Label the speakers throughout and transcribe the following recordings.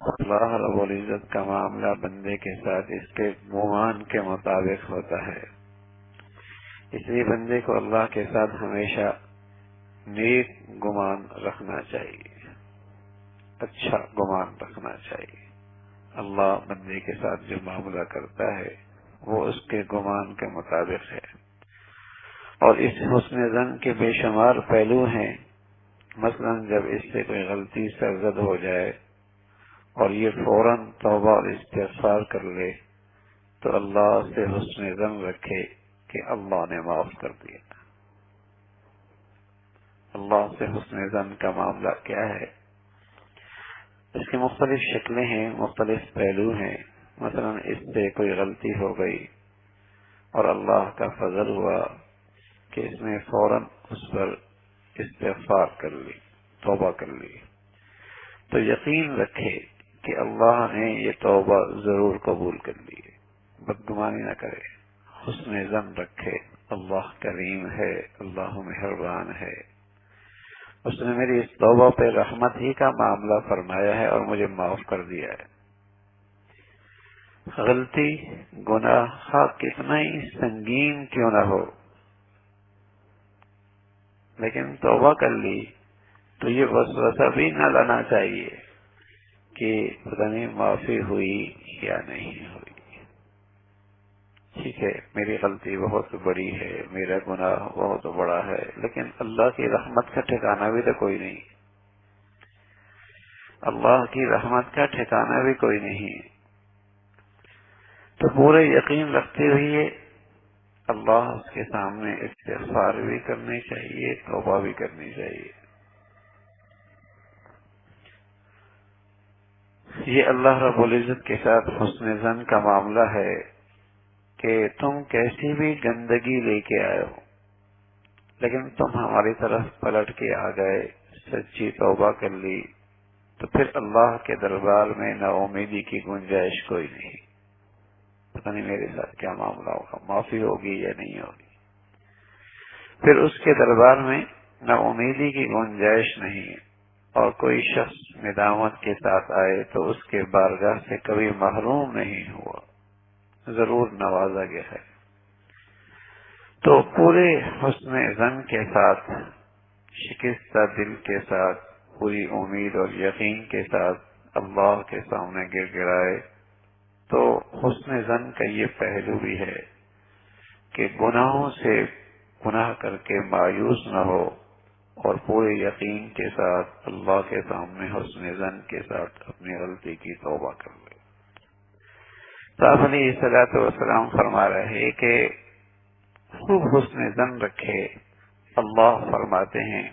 Speaker 1: اللہ رب العزت کا معاملہ بندے کے ساتھ اس کے گمان کے مطابق ہوتا ہے، اس لیے بندے کو اللہ کے ساتھ ہمیشہ نیک گمان رکھنا چاہیے، اچھا گمان رکھنا چاہیے۔ اللہ بندے کے ساتھ جو معاملہ کرتا ہے وہ اس کے گمان کے مطابق ہے، اور اس حسن ظن کے بے شمار پہلو ہیں۔ مثلا جب اس سے کوئی غلطی سرزد ہو جائے اور یہ فوراً توبہ اور استغفار کر لے تو اللہ سے حسن ظن رکھے کہ اللہ نے معاف کر دیا۔ اللہ سے حسن ظن کا معاملہ کیا ہے؟ اس کی مختلف شکلیں ہیں، مختلف پہلو ہیں۔ مثلا اس سے کوئی غلطی ہو گئی اور اللہ کا فضل ہوا کہ اس نے فوراً اس پر استغفار کر لی، توبہ کر لی، تو یقین رکھے کہ اللہ نے یہ توبہ ضرور قبول کر لی ہے، بدگمانی نہ کرے، حسن ظن رکھے اللہ کریم ہے، اللہ مہربان ہے، اس نے میری اس توبہ پہ رحمت ہی کا معاملہ فرمایا ہے اور مجھے معاف کر دیا ہے۔ غلطی گناہ کتنا ہی سنگین کیوں نہ ہو، لیکن توبہ کر لی تو یہ وسوسہ بھی نہ لانا چاہیے کہ پتہ نہیں معافی ہوئی یا نہیں ہوئی۔ ٹھیک ہے، میری غلطی بہت بڑی ہے، میرا گناہ بہت بڑا ہے، لیکن اللہ کی رحمت کا ٹھکانہ بھی تو کوئی نہیں، اللہ کی رحمت کا ٹھکانہ بھی کوئی نہیں۔ تو پورے یقین رکھتے ہوئے اللہ کے سامنے استغفار بھی کرنی چاہیے، توبہ بھی کرنی چاہیے۔ یہ اللہ رب العزت کے ساتھ حسن ظن کا معاملہ ہے کہ تم کیسی بھی گندگی لے کے آئے ہو لیکن تم ہماری طرف پلٹ کے آ گئے، سچی توبہ کر لی، تو پھر اللہ کے دربار میں نا امیدی کی گنجائش کوئی نہیں۔ پتہ نہیں میرے ساتھ کیا معاملہ ہوگا، معافی ہوگی یا نہیں ہوگی، پھر اس کے دربار میں نا امیدی کی گنجائش نہیں، اور کوئی شخص ندامت کے ساتھ آئے تو اس کے بارگاہ سے کبھی محروم نہیں ہوا، ضرور نوازا گیا ہے۔ تو پورے حسن ظن کے ساتھ، شکستہ دل کے ساتھ، پوری امید اور یقین کے ساتھ اللہ کے سامنے گر گرائے تو حسن ظن کا یہ پہلو بھی ہے کہ گناہوں سے گناہ کر کے مایوس نہ ہو اور پورے یقین کے ساتھ اللہ کے سامنے حسن ظن کے ساتھ اپنی غلطی کی توبہ کر لے۔ تو آپ علیہ الصلوۃ والسلام فرما رہے ہیں کہ خوب حسن ظن رکھے۔ اللہ فرماتے ہیں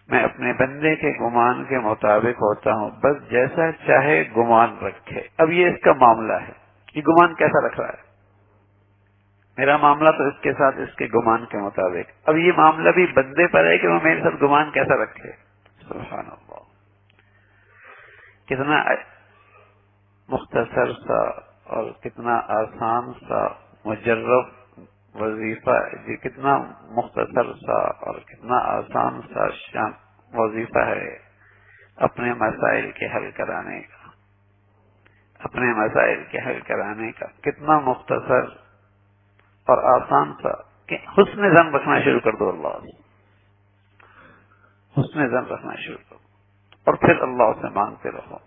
Speaker 1: میں اپنے بندے کے گمان کے مطابق ہوتا ہوں، بس جیسا چاہے گمان رکھے۔ اب یہ اس کا معاملہ ہے، یہ گمان کیسا رکھ رہا ہے؟ میرا معاملہ تو اس کے ساتھ اس کے گمان کے مطابق، اب یہ معاملہ بھی بندے پر ہے کہ وہ میرے ساتھ گمان کیسا رکھے۔ سبحان اللہ، کتنا مختصر سا اور کتنا آسان سا مجرب وظیفہ، کتنا مختصر سا اور کتنا آسان سا وظیفہ ہے اپنے مسائل کے حل کرانے کا، اپنے مسائل کے حل کرانے کا کتنا مختصر اور آسان سا کہ حسن ظن رکھنا شروع کر دو، اللہ سے حسن ظن رکھنا شروع کرو اور پھر اللہ سے مانگتے رہو۔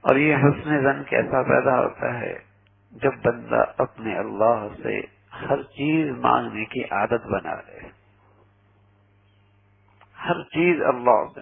Speaker 1: اور یہ حسن ظن کیسا پیدا ہوتا ہے؟ جب بندہ اپنے اللہ سے ہر چیز مانگنے کی عادت بنا لے، ہر چیز اللہ سے